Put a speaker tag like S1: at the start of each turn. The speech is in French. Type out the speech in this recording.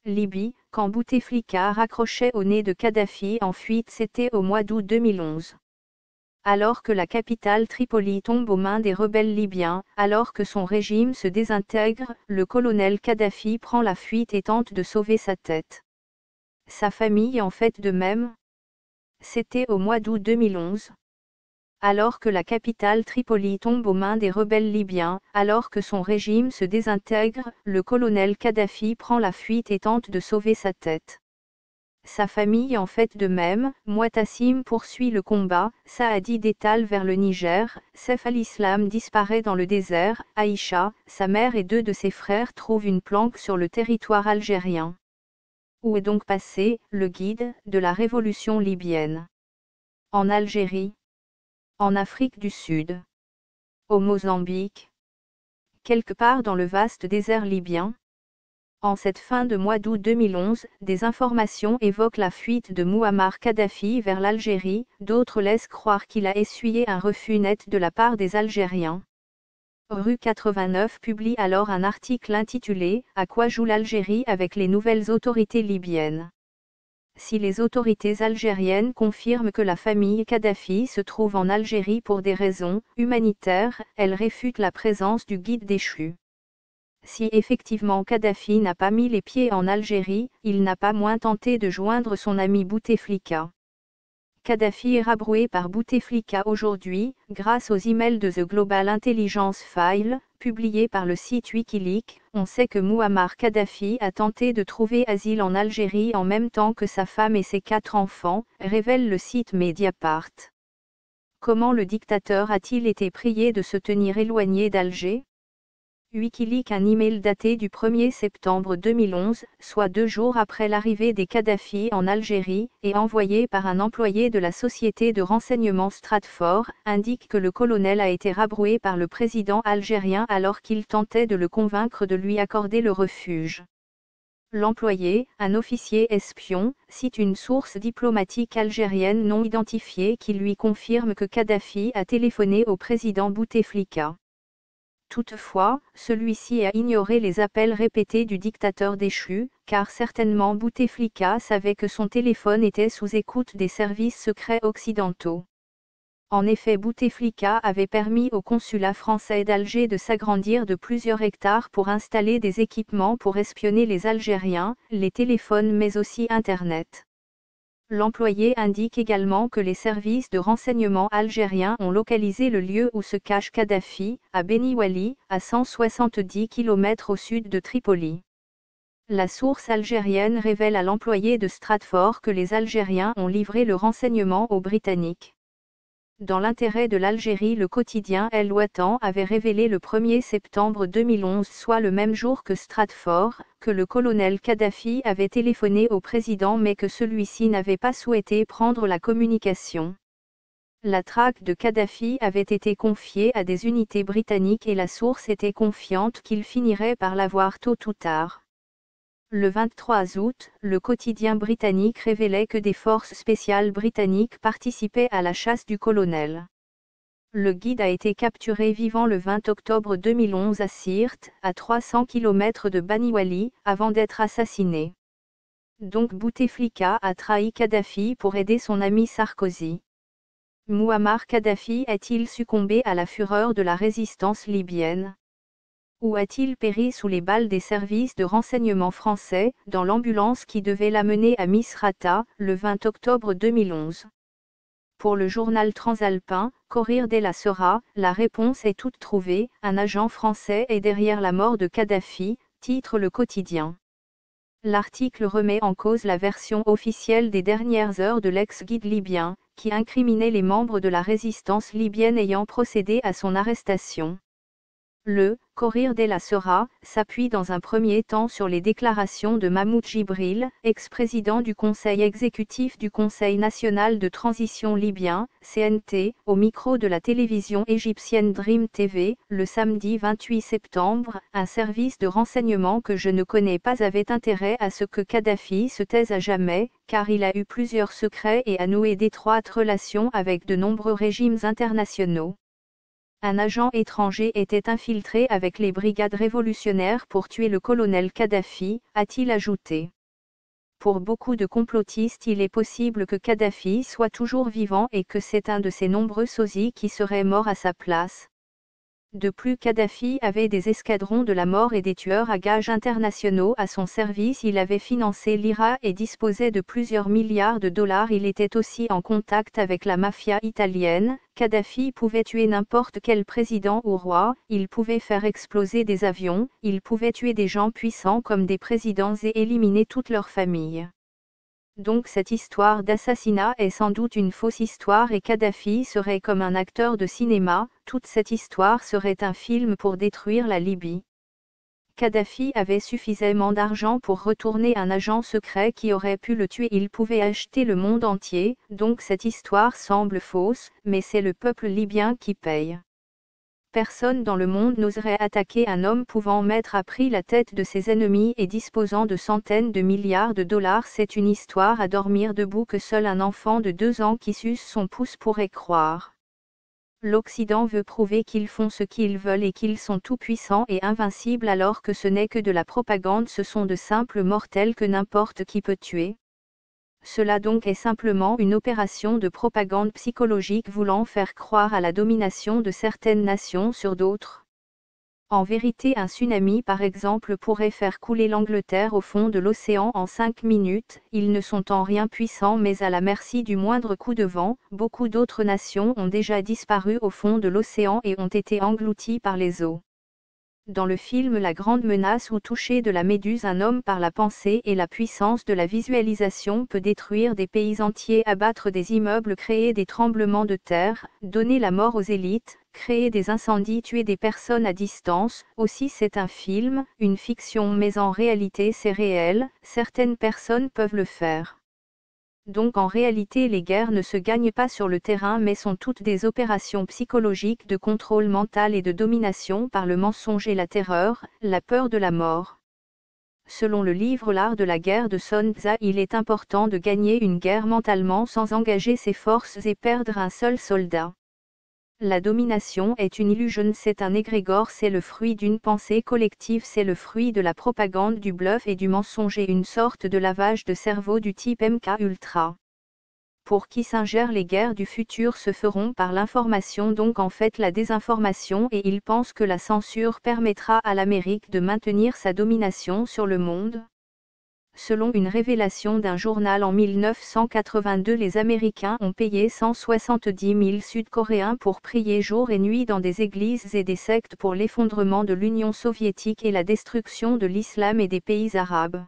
S1: Libye, quand Bouteflika raccrochait au nez de Kadhafi en fuite, c'était au mois d'août 2011. Alors que la capitale Tripoli tombe aux mains des rebelles libyens, alors que son régime se désintègre, le colonel Kadhafi prend la fuite et tente de sauver sa tête. Sa famille en fait de même. C'était au mois d'août 2011. Alors que la capitale Tripoli tombe aux mains des rebelles libyens, alors que son régime se désintègre, le colonel Kadhafi prend la fuite et tente de sauver sa tête. Sa famille en fait de même. Muatassim poursuit le combat, Saadi détale vers le Niger, Saif al-Islam disparaît dans le désert, Aïcha, sa mère et 2 de ses frères trouvent une planque sur le territoire algérien. Où est donc passé le guide de la révolution libyenne? En Algérie? En Afrique du Sud? Au Mozambique? Quelque part dans le vaste désert libyen? En cette fin de mois d'août 2011, des informations évoquent la fuite de Mouammar Kadhafi vers l'Algérie, d'autres laissent croire qu'il a essuyé un refus net de la part des Algériens. Rue 89 publie alors un article intitulé « À quoi joue l'Algérie avec les nouvelles autorités libyennes ?» Si les autorités algériennes confirment que la famille Kadhafi se trouve en Algérie pour des raisons humanitaires, elles réfutent la présence du guide déchu. Si effectivement Kadhafi n'a pas mis les pieds en Algérie, il n'a pas moins tenté de joindre son ami Bouteflika. Kadhafi est rabroué par Bouteflika aujourd'hui, grâce aux emails de The Global Intelligence File, publiés par le site Wikileaks. On sait que Mouammar Kadhafi a tenté de trouver asile en Algérie en même temps que sa femme et ses 4 enfants, révèle le site Mediapart. Comment le dictateur a-t-il été prié de se tenir éloigné d'Alger? Wikileaks. Un email daté du 1er septembre 2011, soit 2 jours après l'arrivée des Kadhafi en Algérie, et envoyé par un employé de la société de renseignement Stratfor, indique que le colonel a été rabroué par le président algérien alors qu'il tentait de le convaincre de lui accorder le refuge. L'employé, un officier espion, cite une source diplomatique algérienne non identifiée qui lui confirme que Kadhafi a téléphoné au président Bouteflika. Toutefois, celui-ci a ignoré les appels répétés du dictateur déchu, car certainement Bouteflika savait que son téléphone était sous écoute des services secrets occidentaux. En effet, Bouteflika avait permis au consulat français d'Alger de s'agrandir de plusieurs hectares pour installer des équipements pour espionner les Algériens, les téléphones mais aussi Internet. L'employé indique également que les services de renseignement algériens ont localisé le lieu où se cache Kadhafi, à Beni Wali, à 170 km au sud de Tripoli. La source algérienne révèle à l'employé de Stratfor que les Algériens ont livré le renseignement aux Britanniques. Dans l'intérêt de l'Algérie, le quotidien El Watan avait révélé le 1er septembre 2011, soit le même jour que Stratfor, que le colonel Kadhafi avait téléphoné au président mais que celui-ci n'avait pas souhaité prendre la communication. La traque de Kadhafi avait été confiée à des unités britanniques et la source était confiante qu'il finirait par l'avoir tôt ou tard. Le 23 août, le quotidien britannique révélait que des forces spéciales britanniques participaient à la chasse du colonel. Le guide a été capturé vivant le 20 octobre 2011 à Sirte, à 300 km de Bani Wali, avant d'être assassiné. Donc Bouteflika a trahi Kadhafi pour aider son ami Sarkozy. Mouammar Kadhafi a-t-il succombé à la fureur de la résistance libyenne? Ou a-t-il péri sous les balles des services de renseignement français, dans l'ambulance qui devait l'amener à Misrata, le 20 octobre 2011? Pour le journal transalpin, Corriere della Sera, la réponse est toute trouvée, un agent français est derrière la mort de Kadhafi, titre le quotidien. L'article remet en cause la version officielle des dernières heures de l'ex-guide libyen, qui incriminait les membres de la résistance libyenne ayant procédé à son arrestation. Le Corriere della Sera s'appuie dans un premier temps sur les déclarations de Mahmoud Jibril, ex-président du Conseil exécutif du Conseil national de transition libyen, CNT, au micro de la télévision égyptienne Dream TV, le samedi 28 septembre. Un service de renseignement que je ne connais pas avait intérêt à ce que Kadhafi se taise à jamais, car il a eu plusieurs secrets et a noué d'étroites relations avec de nombreux régimes internationaux. Un agent étranger était infiltré avec les brigades révolutionnaires pour tuer le colonel Kadhafi, a-t-il ajouté. Pour beaucoup de complotistes, il est possible que Kadhafi soit toujours vivant et que c'est un de ces nombreux sosies qui serait mort à sa place. De plus, Kadhafi avait des escadrons de la mort et des tueurs à gages internationaux à son service. Il avait financé l'IRA et disposait de plusieurs milliards de dollars. Il était aussi en contact avec la mafia italienne. Kadhafi pouvait tuer n'importe quel président ou roi, il pouvait faire exploser des avions, il pouvait tuer des gens puissants comme des présidents et éliminer toute leur famille. Donc cette histoire d'assassinat est sans doute une fausse histoire et Kadhafi serait comme un acteur de cinéma, toute cette histoire serait un film pour détruire la Libye. Kadhafi avait suffisamment d'argent pour retourner un agent secret qui aurait pu le tuer. Il pouvait acheter le monde entier, donc cette histoire semble fausse, mais c'est le peuple libyen qui paye. Personne dans le monde n'oserait attaquer un homme pouvant mettre à prix la tête de ses ennemis et disposant de centaines de milliards de dollars. C'est une histoire à dormir debout que seul un enfant de 2 ans qui suce son pouce pourrait croire. L'Occident veut prouver qu'ils font ce qu'ils veulent et qu'ils sont tout-puissants et invincibles alors que ce n'est que de la propagande. Ce sont de simples mortels que n'importe qui peut tuer. Cela donc est simplement une opération de propagande psychologique voulant faire croire à la domination de certaines nations sur d'autres. En vérité, un tsunami par exemple pourrait faire couler l'Angleterre au fond de l'océan en 5 minutes. Ils ne sont en rien puissants mais à la merci du moindre coup de vent. Beaucoup d'autres nations ont déjà disparu au fond de l'océan et ont été englouties par les eaux. Dans le film La Grande Menace ou Toucher de la Méduse, un homme par la pensée et la puissance de la visualisation peut détruire des pays entiers, abattre des immeubles, créer des tremblements de terre, donner la mort aux élites, créer des incendies, tuer des personnes à distance. Aussi c'est un film, une fiction mais en réalité c'est réel, certaines personnes peuvent le faire. Donc en réalité les guerres ne se gagnent pas sur le terrain mais sont toutes des opérations psychologiques de contrôle mental et de domination par le mensonge et la terreur, la peur de la mort. Selon le livre L'art de la guerre de Sun Tzu, il est important de gagner une guerre mentalement sans engager ses forces et perdre un seul soldat. La domination est une illusion, c'est un égrégore, c'est le fruit d'une pensée collective, c'est le fruit de la propagande, du bluff et du mensonge et une sorte de lavage de cerveau du type MK Ultra. Pour Kissinger, les guerres du futur se feront par l'information, donc en fait la désinformation, et il pense que la censure permettra à l'Amérique de maintenir sa domination sur le monde. Selon une révélation d'un journal en 1982, les Américains ont payé 170 000 Sud-Coréens pour prier jour et nuit dans des églises et des sectes pour l'effondrement de l'Union soviétique et la destruction de l'islam et des pays arabes.